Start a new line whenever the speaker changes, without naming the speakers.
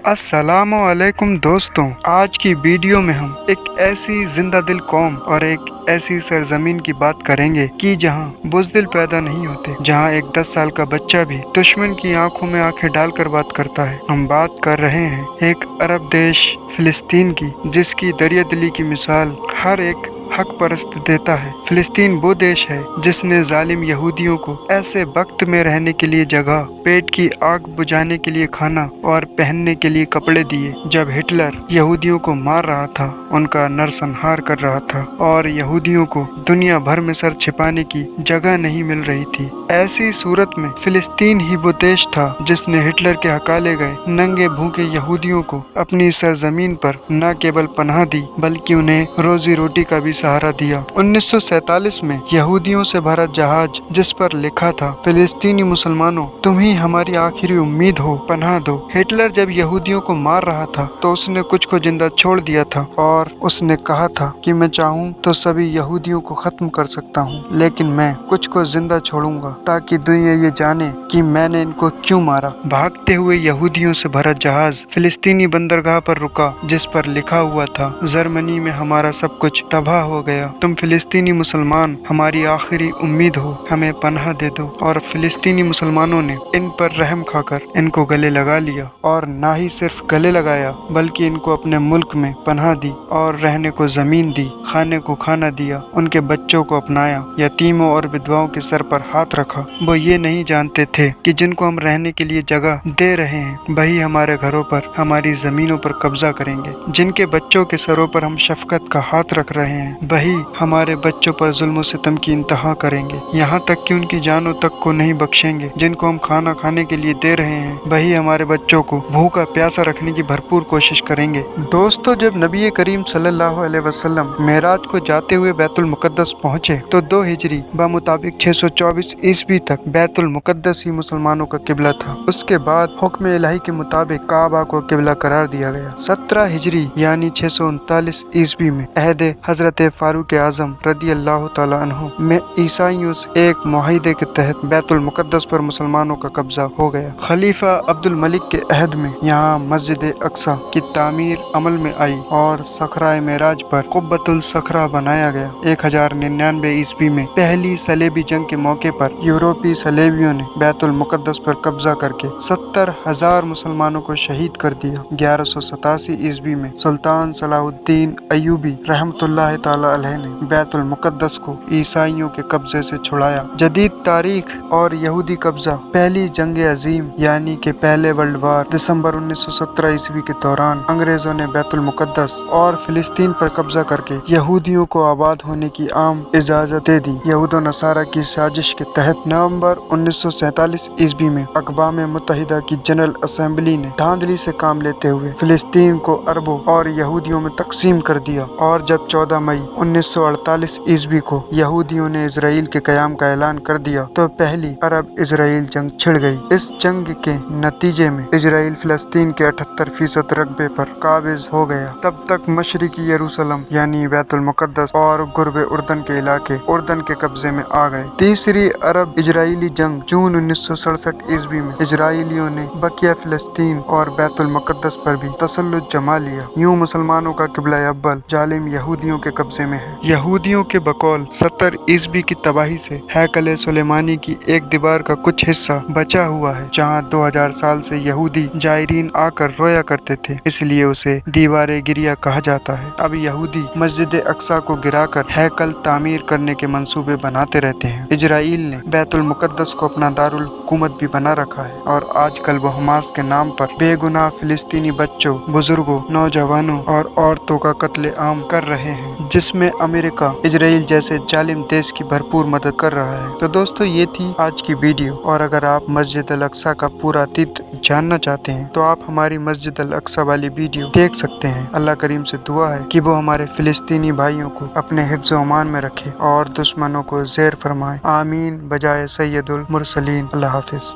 अस्सलामु अलैकुम दोस्तों, आज की वीडियो में हम एक ऐसी जिंदा दिल कौम और एक ऐसी सरजमीन की बात करेंगे कि जहां बुज़दिल पैदा नहीं होते, जहां एक 10 साल का बच्चा भी दुश्मन की आंखों में आंखें डालकर बात करता है। हम बात कर रहे हैं एक अरब देश फिलिस्तीन की, जिसकी दरियादिली की मिसाल हर एक हक परस्त देता है। फिलिस्तीन वो देश है जिसने जालिम यहूदियों को ऐसे वक्त में रहने के लिए जगह, पेट की आग बुझाने के लिए खाना और पहनने के लिए कपड़े दिए। जब हिटलर यहूदियों को मार रहा था, उनका नरसंहार कर रहा था और यहूदियों को दुनिया भर में सर छिपाने की जगह नहीं मिल रही थी, ऐसी सूरत में फिलिस्तीन ही वो देश था जिसने हिटलर के हकाले गए नंगे भूखे यहूदियों को अपनी सरजमीन पर न केवल पनाह दी बल्कि उन्हें रोजी रोटी का भी सहारा दिया। 1947 में यहूदियों से भरा जहाज जिस पर लिखा था, फिलिस्तीनी मुसलमानों, तुम ही हमारी आखिरी उम्मीद हो, पनाह दो। हिटलर जब यहूदियों को मार रहा था तो उसने कुछ को जिंदा छोड़ दिया था और उसने कहा था कि मैं चाहूँ तो सभी यहूदियों को खत्म कर सकता हूँ, लेकिन मैं कुछ को जिंदा छोड़ूंगा ताकि दुनिया ये जाने कि मैंने इनको क्यों मारा। भागते हुए यहूदियों से भरा जहाज फिलिस्तीनी बंदरगाह पर रुका, जिस पर लिखा हुआ था, जर्मनी में हमारा सब कुछ तबाह हो गया, तुम फिलिस्तीनी मुसलमान हमारी आखिरी उम्मीद हो, हमें पनाह दे दो। और फिलिस्तीनी मुसलमानों ने इन पर रहम खाकर इनको गले लगा लिया, और ना ही सिर्फ गले लगाया बल्कि इनको अपने मुल्क में पनाह दी और रहने को जमीन दी, खाने को खाना दिया, उनके बच्चों को अपनाया, यतीमों और विधवाओं के सर पर हाथ रखा। वो ये नहीं जानते थे कि जिनको हम रहने के लिए जगह दे रहे हैं वही हमारे घरों पर, हमारी जमीनों पर कब्जा करेंगे। जिनके बच्चों के सरों पर हम शफकत का हाथ रख रहे हैं वही हमारे बच्चों पर जुल्म सितम की इंतहा करेंगे, यहाँ तक कि उनकी जानों तक को नहीं बख्शेंगे। जिनको हम खाना खाने के लिए दे रहे हैं वही हमारे बच्चों को भूखा प्यासा रखने की भरपूर कोशिश करेंगे। दोस्तों, जब नबी करीम सल्लल्लाहु अलैहि वसल्लम मेराज को जाते हुए बैतुल मुकद्दस पहुँचे तो 2 हिजरी मुताबिक 624 ईस्वी तक बैतुल मुकद्दस ही मुसलमानों का किबला था। उसके बाद हुक्म इलाही के मुताबिक काबा को किबला करार दिया गया। 17 हिजरी यानी 639 ईस्वी में अहद हजरत फारूक आजम रदी अल्लाह तआला अन्हु में ईसाइयों से एक मुआहिदे के तहत बैतुल मुकद्दस पर मुसलमानों का कब्जा हो गया। खलीफा अब्दुल मलिक के अहद में यहाँ मस्जिद अक्सा की तामीर अमल में आई और सखराए मेराज पर कुब्बतुल सखरा बनाया गया। 1099 ईस्वी में पहली सलेबी जंग के मौके पर यूरोपीय सलेबियों ने बैतुल मुकद्दस पर कब्जा करके 70,000 मुसलमानों को शहीद कर दिया। 1187 ईस्वी में सुल्तान सलाहुद्दीन अयूबी रहमतुल्लाह ताला अलैह ने बैतुल मुकद्दस को ईसाइयों के कब्जे से छुड़ाया। जदीद तारीख और यहूदी कब्जा पहली जंग अजीम यानी के पहले वर्ल्ड वार दिसंबर 1917 ईस्वी के दौरान अंग्रेजों ने बैतुल मुकद्दस और फिलिस्तीन पर कब्जा करके यहूदियों को आबाद होने की आम इजाजत दे दी। यहूदो नसारा की साजिश के तहत नवंबर 1947 ईस्वी में अक़वाम मुत्तहिदा की जनरल असेंबली ने धांधली से काम लेते हुए फिलिस्तीन को अरबों और यहूदियों में तकसीम कर दिया। और जब 14 मई 1948 ईस्वी को यहूदियों ने इजराइल के कयाम का ऐलान कर दिया तो पहली अरब इजराइल जंग छिड़ गई। इस जंग के नतीजे में इजराइल फिलिस्तीन के 78% रकबे पर काबिज हो गया। तब तक मशरिकी यरूशलेम यानी बैतुल मुकद्दस और गुर्बे उर्दन के इलाके उर्दन के कब्जे में आ गए। तीसरी अरब इजराइली जंग जून 1967 ईस्वी में इजराइलियों ने बकिया फिलिस्तीन और बैतुल मुकद्दस पर भी तसल्लुत जमा लिया। यूं मुसलमानों का किबला अव्वल जालिम यहूदियों के कब्जे में है। यहूदियों के बकौल 70 ईस्वी की तबाही से हैकल सुलेमानी की एक दीवार का कुछ हिस्सा बचा हुआ है, जहां 2000 साल से यहूदी जायरीन आकर रोया करते थे, इसलिए उसे दीवारे गिरिया कहा जाता है। अब यहूदी मस्जिद अक्सा को गिराकर हैकल तामीर करने के मंसूबे बनाते रहते हैं। इजराइल ने बैतुल मुकद्दस को अपना दारुल हुकूमत भी बना रखा है और आजकल वो हमास के नाम पर बेगुनाह फिलिस्तीनी बच्चों, बुजुर्गों, नौजवानों और औरतों का कत्ले आम कर रहे हैं, जिसमें अमेरिका इजराइल जैसे जालिम देश की भरपूर मदद कर रहा है। तो दोस्तों, ये थी आज की वीडियो, और अगर आप मस्जिद अल अक्सा का पूरा अतीत जानना चाहते हैं तो आप हमारी मस्जिद अल अक्सा वाली वीडियो देख सकते हैं। अल्लाह करीम से दुआ है कि वो हमारे फिलिस्तीनी भाइयों को अपने हिफ्ज़ व अमान में रखे और दुश्मनों को ज़ेर फरमाए। आमीन बजाय सैयदुल मुरसलीन। अल्लाह हाफिज़।